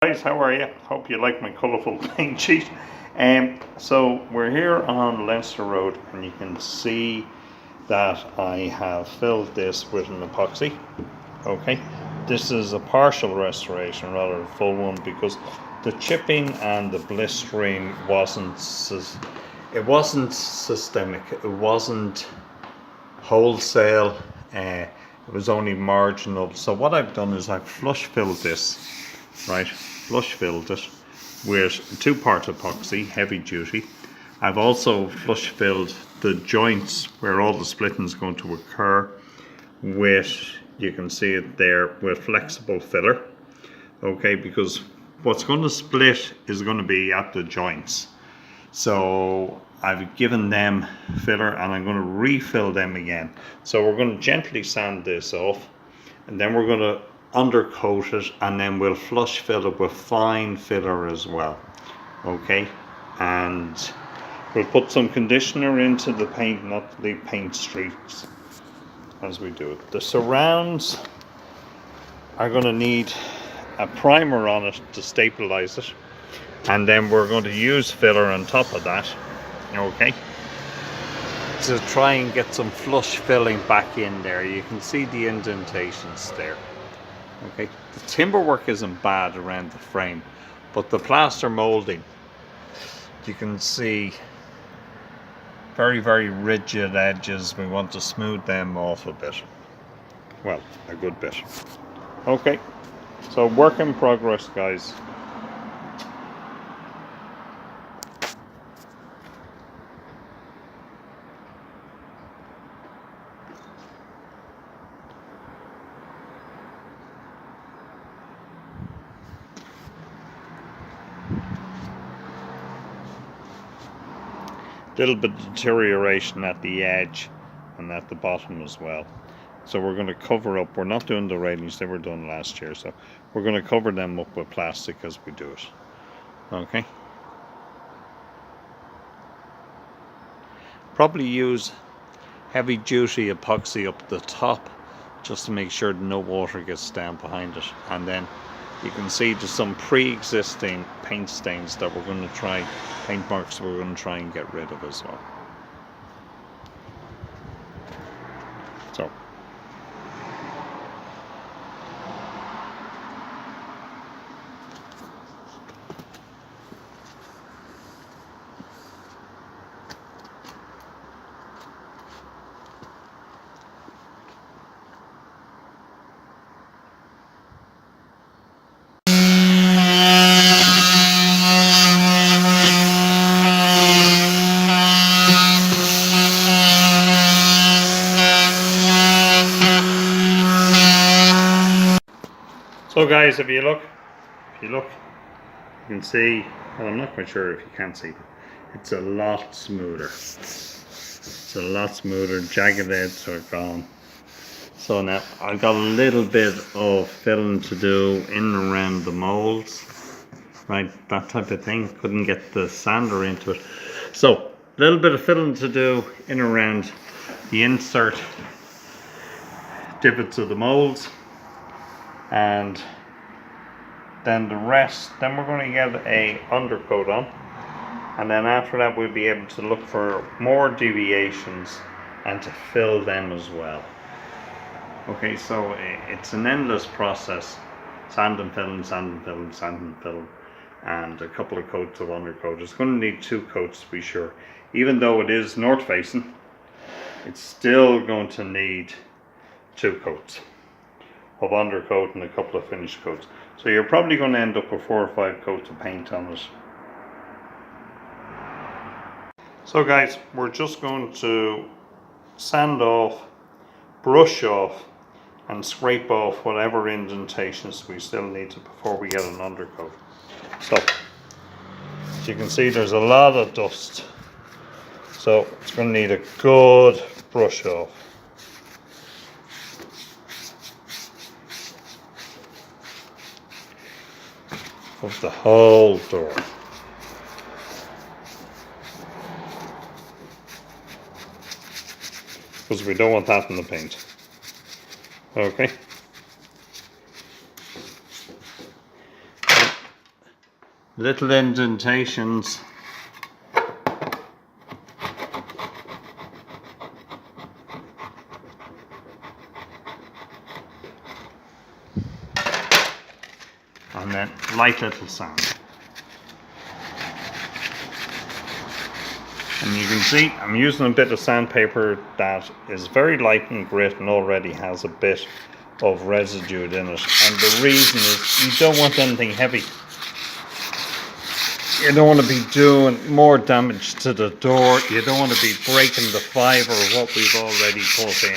Guys, how are you? Hope you like my colourful paint sheet. So we're here on Leinster Road, and you can see that I have filled this with an epoxy. Okay, this is a partial restoration rather than a full one, because the chipping and the blistering wasn't systemic. It wasn't wholesale. It was only marginal. So what I've done is I've flush filled this. Right, flush filled it with 2-part epoxy, heavy duty. I've also flush filled the joints where all the splitting is going to occur with, you can see it there, with flexible filler. Okay, because what's going to split is going to be at the joints. So I've given them filler and I'm going to refill them again. So we're going to gently sand this off, and then we're going to undercoat it, and then we'll flush fill it with fine filler as well. Okay, and we'll put some conditioner into the paint, not to leave paint streaks as we do it. The surrounds are going to need a primer on it to stabilize it, and then we're going to use filler on top of that, okay, to try and get some flush filling back in there. You can see the indentations there. Okay, the timber work isn't bad around the frame, but the plaster molding, you can see very, very rigid edges. We want to smooth them off a bit. Well, a good bit. Okay, so work in progress, guys. Little bit of deterioration at the edge and at the bottom as well, so we're going to cover up. We're not doing the railings, they were done last year, so we're going to cover them up with plastic as we do it. Okay, probably use heavy duty epoxy up the top just to make sure no water gets down behind it, and then you can see there's some pre-existing paint stains that we're going to try, paint marks we're going to try and get rid of as well. So guys, if you look, you can see, well, I'm not quite sure if you can see, but it's a lot smoother. It's a lot smoother, jagged edges are gone. So now I've got a little bit of filling to do in and around the molds, right, that type of thing. Couldn't get the sander into it. So a little bit of filling to do in and around the insert divots of the molds, and then the rest, then we're going to get a undercoat on, and then after that we'll be able to look for more deviations and to fill them as well. Okay, so it's an endless process. Sand and fill, sand and fill, sand and fill, and a couple of coats of undercoat. It's going to need 2 coats to be sure. Even though it is north facing, it's still going to need 2 coats of undercoat and a couple of finish coats. So you're probably going to end up with 4 or 5 coats of paint on it. So guys, we're just going to sand off, brush off, and scrape off whatever indentations we still need to before we get an undercoat. So as you can see, there's a lot of dust, so it's going to need a good brush off. Of the whole door. Because we don't want that in the paint. Okay. little indentations. And then light little sand. And you can see I'm using a bit of sandpaper that is very light and grit and already has a bit of residue in it. And the reason is you don't want anything heavy. You don't want to be doing more damage to the door. You don't want to be breaking the fibre of what we've already put in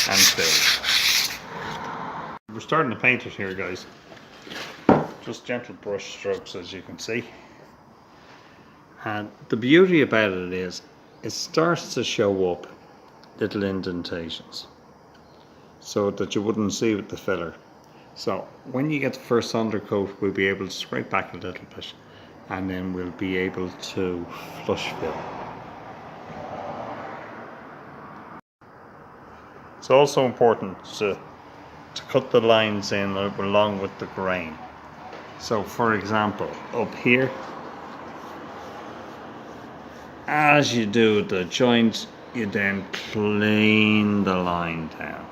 and filled. We're starting to paint it here, guys. Just gentle brush strokes, as you can see. And the beauty about it is it starts to show up little indentations so that you wouldn't see with the filler. So when you get the first undercoat, we'll be able to scrape back a little bit and then we'll be able to flush fill. It's also important to cut the lines in along with the grain. So for example, up here, as you do the joint, you then clean the line down.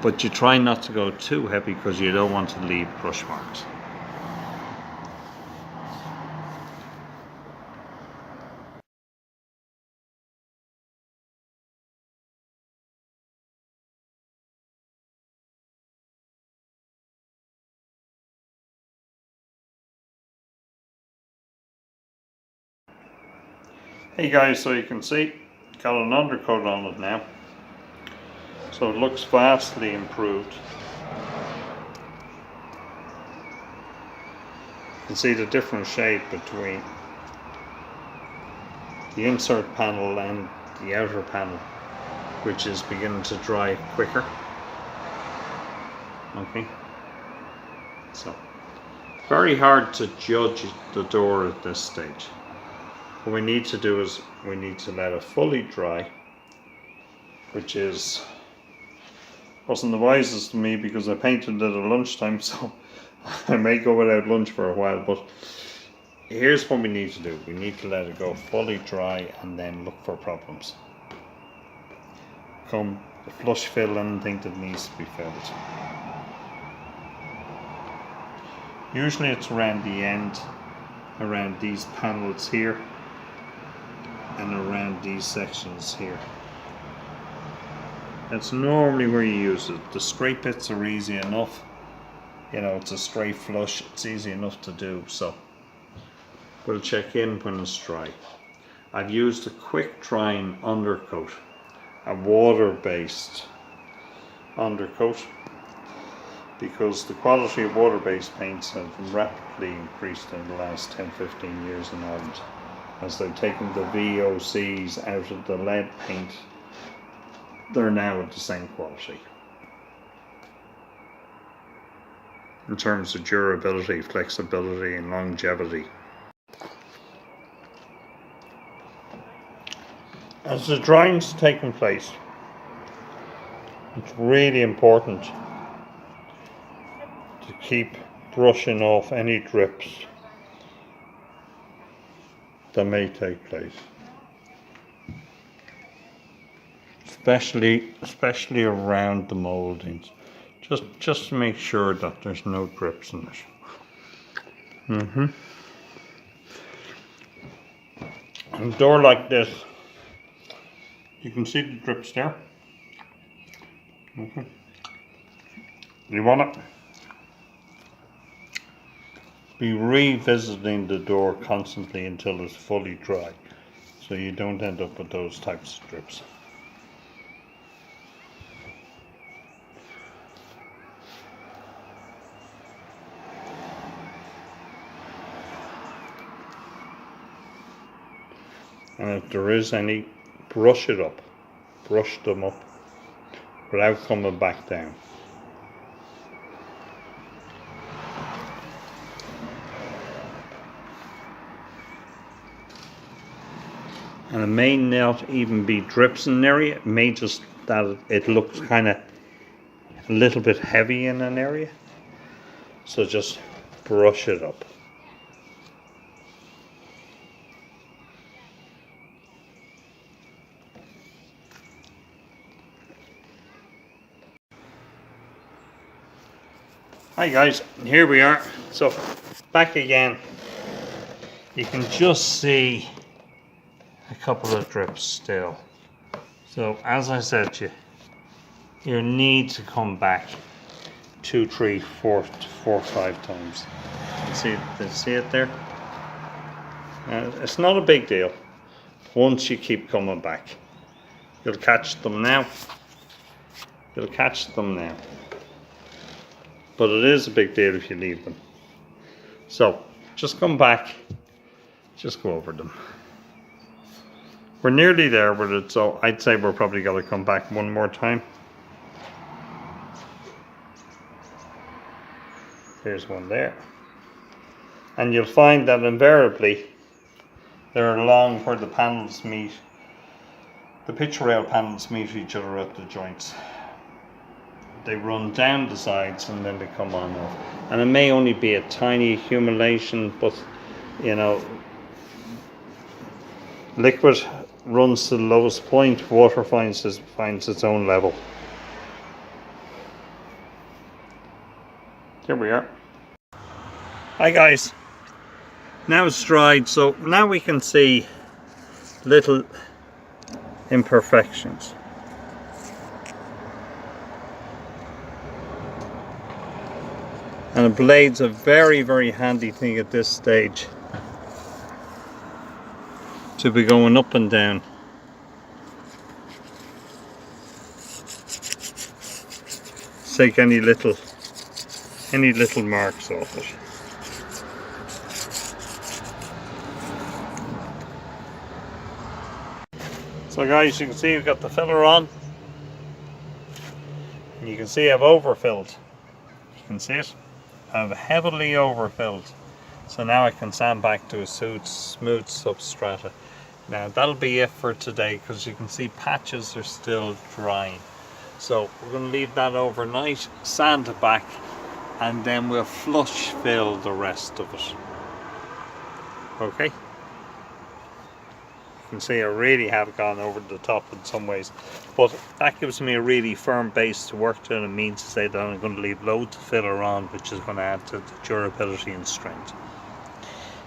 But you try not to go too heavy because you don't want to leave brush marks. Hey guys, so you can see, got an undercoat on it now. So it looks vastly improved. You can see the different shade between the insert panel and the outer panel, which is beginning to dry quicker. Okay. So, very hard to judge the door at this stage. What we need to do is we need to let it fully dry, which wasn't the wisest of me because I painted it at lunchtime, so I may go without lunch for a while, but here's what we need to do. We need to let it go fully dry and then look for problems. Come the flush fill anything that needs to be filled. Usually it's around the end, around these panels here, and around these sections here. That's normally where you use it. The straight bits are easy enough. You know, it's a straight flush, it's easy enough to do, so we'll check in when it's dry. I've used a quick drying undercoat, a water-based undercoat, because the quality of water-based paints have rapidly increased in the last 10-15 years in Ireland, as they've taken the VOCs out of the lead paint. They're now at the same quality in terms of durability, flexibility and longevity. As the drying's taking place, it's really important to keep brushing off any drips that may take place, especially around the mouldings, just to make sure that there's no drips in it. And a door like this, you can see the drips there. You want to be revisiting the door constantly until it's fully dry, so you don't end up with those types of drips. And if there is any, brush it up, brush them up without coming back down. And it may not even be drips in an area, it may just that it looks kind of a little bit heavy in an area. So just brush it up. Hi guys, here we are. So back again. You can just see a couple of drips still. So as I said to you, you need to come back 2, 3, 4, 5 times. You see it there? It's not a big deal once you keep coming back. You'll catch them now. You'll catch them now. But it is a big deal if you leave them. So just come back, just go over them. We're nearly there with it, so I'd say we're probably going to come back one more time. There's one there. And you'll find that invariably they're along where the panels meet. The pitch rail panels meet each other at the joints. They run down the sides and then they come on off. And it may only be a tiny accumulation, but you know, liquid runs to the lowest point, water finds its own level. Here we are. Hi guys. Now it's dried, so now we can see little imperfections. And a blade's a very, very handy thing at this stage to be going up and down. Take any little marks off it. So guys, you can see we've got the filler on. And you can see I've overfilled. You can see it. I've heavily overfilled. So now I can sand back to a smooth substrata. Now that'll be it for today, because you can see patches are still drying. So we're going to leave that overnight, sand it back, and then we'll flush fill the rest of it. Okay? You can see I really have gone over the top in some ways, but that gives me a really firm base to work to, and it means to say that I'm going to leave loads of filler on, which is going to add to the durability and strength.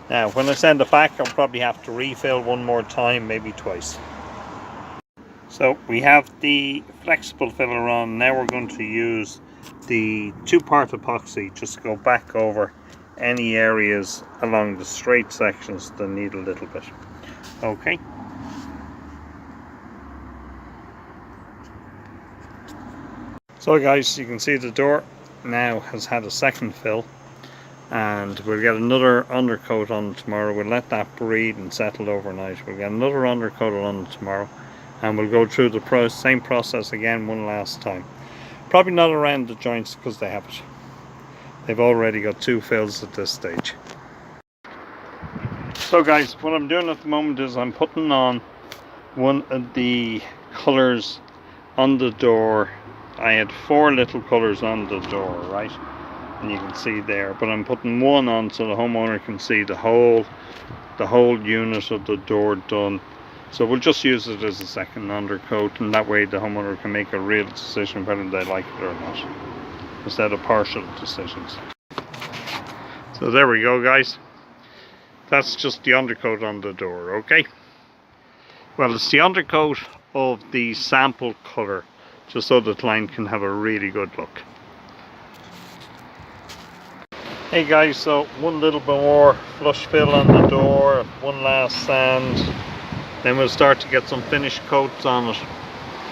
Now when I send it back, I'll probably have to refill one more time, maybe twice. So we have the flexible filler on. Now we're going to use the 2-part epoxy just to go back over any areas along the straight sections that need a little bit. Okay. So guys, you can see the door now has had a second fill, and we'll get another undercoat on tomorrow. We'll let that breathe and settle overnight. We'll get another undercoat on tomorrow, and we'll go through the same process again one last time. Probably not around the joints because they have it. They've already got 2 fills at this stage. So guys, what I'm doing at the moment is I'm putting on one of the colours on the door. I had 4 little colours on the door, right? And you can see there, but I'm putting one on so the homeowner can see the whole unit of the door done. So we'll just use it as a second undercoat, and that way the homeowner can make a real decision whether they like it or not, instead of partial decisions. So there we go guys. That's just the undercoat on the door, okay? Well, it's the undercoat of the sample colour, just so the client can have a really good look. Hey guys, so one little bit more flush fill on the door, one last sand, then we'll start to get some finished coats on it,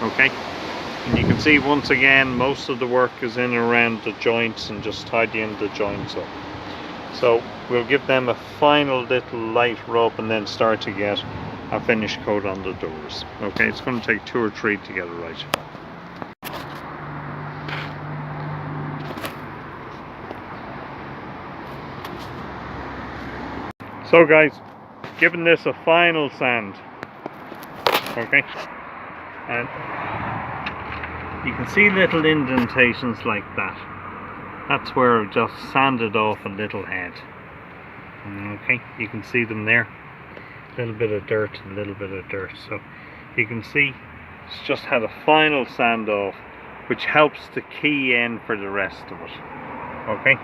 okay? And you can see once again most of the work is in and around the joints and just tidying the joints up. So we'll give them a final little light rub and then start to get a finished coat on the doors. Okay, it's going to take 2 or 3 to get it right. So guys, giving this a final sand. Okay, and you can see little indentations like that. That's where I've just sanded off a little head. Okay, you can see them there. A little bit of dirt, a little bit of dirt. So you can see it's just had a final sand off, which helps to key in for the rest of it. Okay.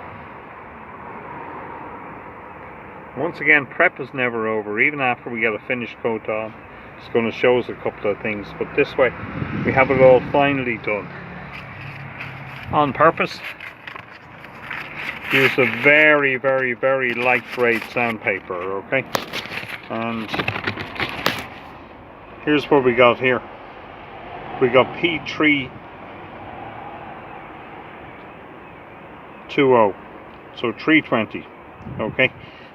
Once again, prep is never over. Even after we get a finished coat on, it's going to show us a couple of things. But this way, we have it all finally done. On purpose. Use a very, very, very light grade sandpaper, okay? And here's what we got here. We got P320, so 320, okay?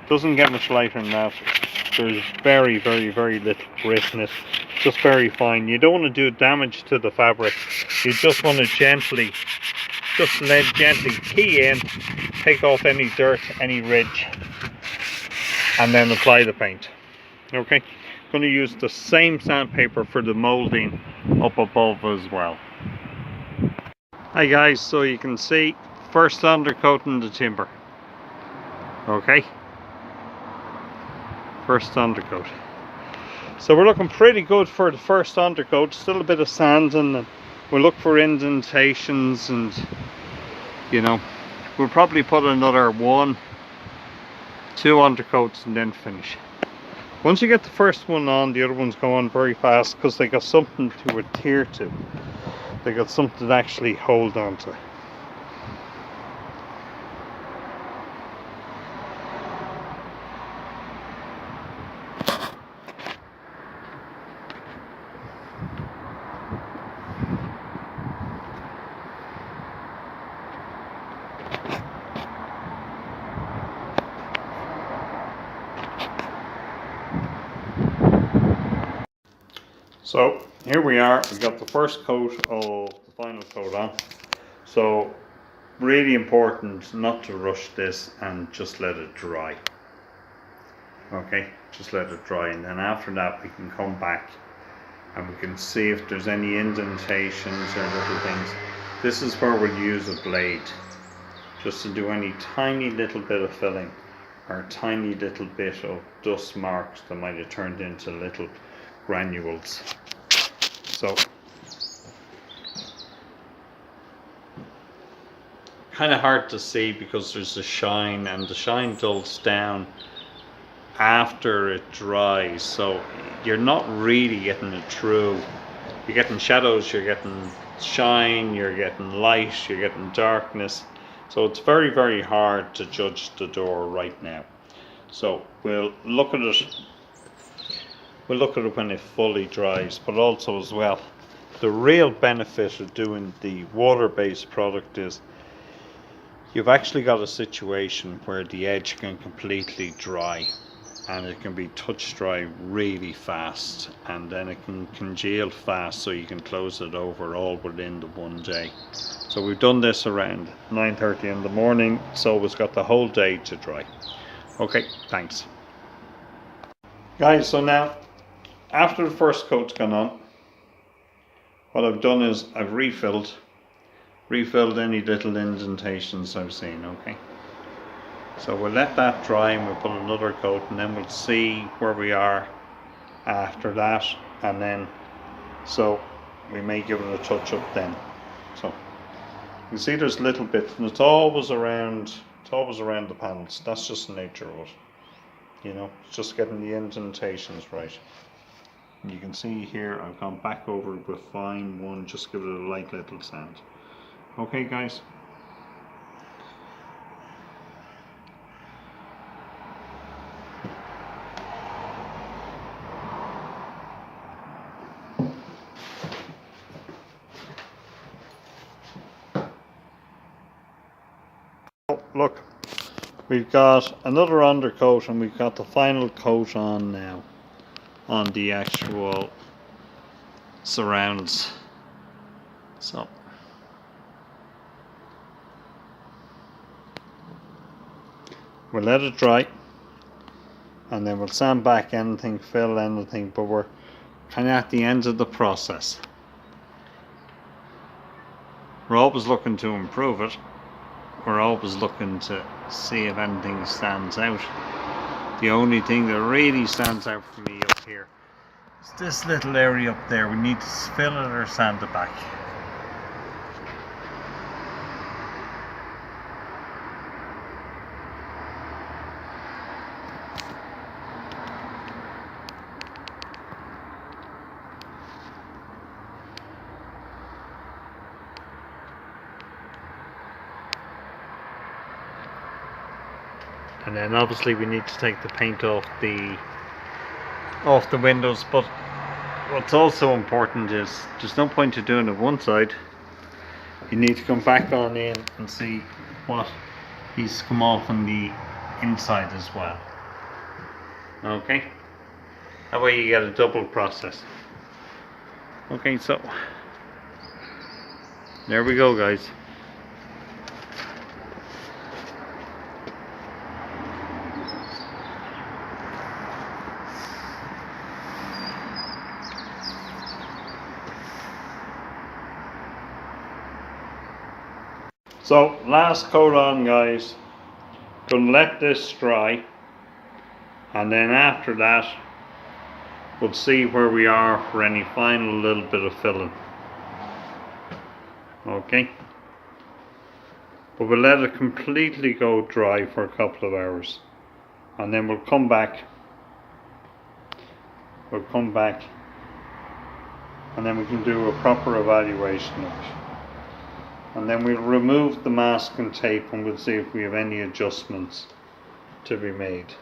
Doesn't get much lighter than that. There's very, very, very little grit in it. Just very fine. You don't want to do damage to the fabric. You just want to gently key in, take off any dirt, any ridge, and then apply the paint. Okay, going to use the same sandpaper for the molding up above as well. Hi guys, so you can see first undercoating the timber. Okay, first undercoat. So we're looking pretty good for the first undercoat. Still a bit of sanding, and we'll look for indentations, and you know, we'll probably put another 1-2 undercoats and then finish. Once you get the first one on, the other ones go on very fast because they got something to adhere to. They got something to actually hold on to. So here we are, we got the first coat of the final coat on. So really important not to rush this and just let it dry. Okay, just let it dry, and then after that we can come back and we can see if there's any indentations or little things. This is where we'll use a blade just to do any tiny little bit of filling or tiny little bit of dust marks that might have turned into little granules. So kind of hard to see because there's a shine, and the shine dulls down after it dries, so you're not really getting it through. You're getting shadows, you're getting shine, you're getting light, you're getting darkness. So it's very, very hard to judge the door right now. So we'll look at it. We'll look at it when it fully dries, but also as well, the real benefit of doing the water-based product is you've actually got a situation where the edge can completely dry, and it can be touch dry really fast, and then it can congeal fast, so you can close it over all within the one day. So we've done this around 9:30 in the morning, so it's got the whole day to dry. Okay, thanks guys. So now after the first coat's gone on, what I've done is I've refilled any little indentations I've seen. Okay, so we'll let that dry and we'll put another coat, and then we'll see where we are after that, and then so we may give it a touch up then. So you can see there's little bits, and it's always around the panels. That's just the nature of it, you know. It's just getting the indentations right. You can see here I've gone back over it with fine one, just give it a light little sand. Okay guys. Look, we've got another undercoat, and we've got the final coat on now on the actual surrounds. So we'll let it dry, and then we'll sand back anything, fill anything, but we're kind of at the end of the process. We're always looking to improve it, we're always looking to see if anything stands out. The only thing that really stands out for me up here is this little area up there. We need to fill it or sand it back. And then obviously we need to take the paint off the windows, but what's also important is there's no point to doing it one side. You need to come back on in and see what needs to come off on the inside as well. Okay, that way you get a double process. Okay, so there we go, guys. So last coat on, guys. Gonna let this dry, and then after that we'll see where we are for any final little bit of filling. Okay, but we'll let it completely go dry for a couple of hours, and then we'll come back and then we can do a proper evaluation of it. And then we'll remove the masking tape and we'll see if we have any adjustments to be made.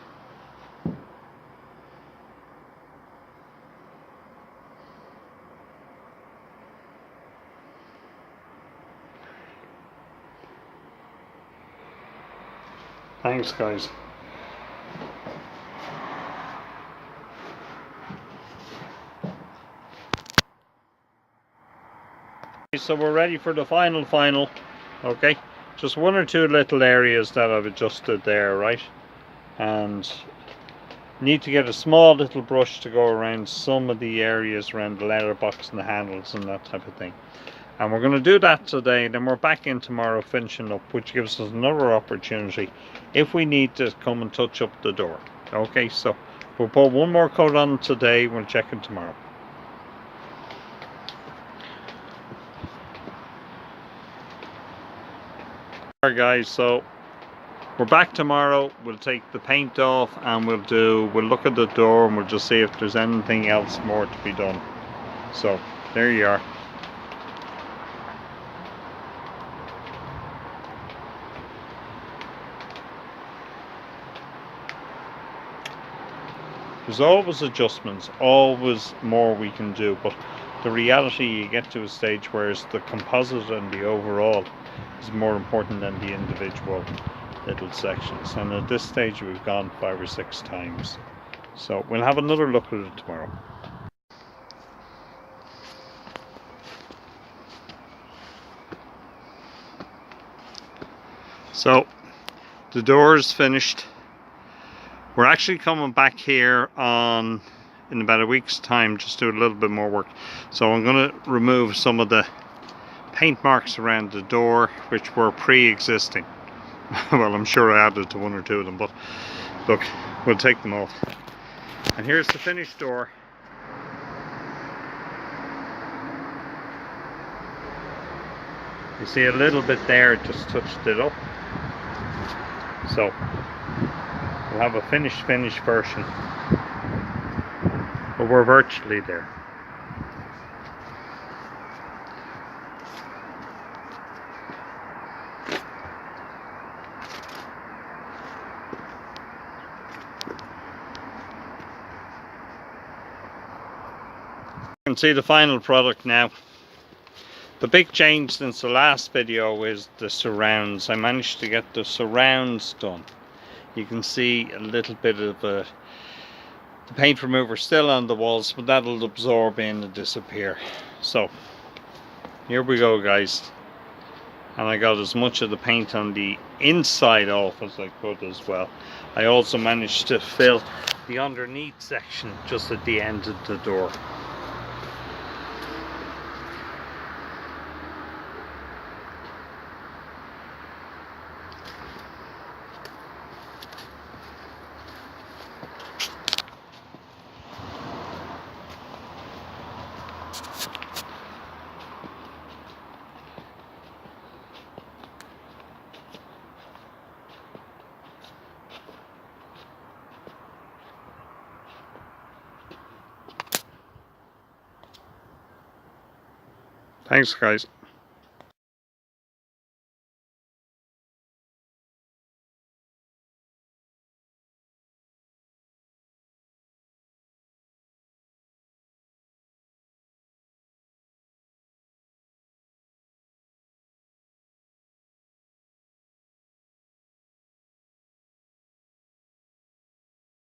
Thanks, guys. So we're ready for the final. Okay, just one or two little areas that I've adjusted there, right? And need to get a small little brush to go around some of the areas around the letterbox and the handles and that type of thing. And we're going to do that today, then we're back in tomorrow finishing up, which gives us another opportunity if we need to come and touch up the door. Okay, so we'll put one more coat on today, we'll check it tomorrow. Alright guys, so we're back tomorrow. We'll take the paint off and we'll look at the door and we'll just see if there's anything else more to be done. So there you are. There's always adjustments, always more we can do, but the reality, you get to a stage where it's the composite and the overall is more important than the individual little sections. And at this stage we've gone 5 or 6 times. So we'll have another look at it tomorrow. So the door is finished. We're actually coming back here in about a week's time, just do a little bit more work. So I'm going to remove some of the paint marks around the door which were pre-existing. Well, I'm sure I added to 1 or 2 of them, but look, we'll take them off. And here's the finished door. You see a little bit there, it just touched it up. So we'll have a finished version, but we're virtually there. You can see the final product now. The big change since the last video is the surrounds. I managed to get the surrounds done. You can see a little bit of the paint remover still on the walls, but that'll absorb in and disappear. So here we go, guys. And I got as much of the paint on the inside off as I could as well. I also managed to fill the underneath section just at the end of the door. Thanks, guys.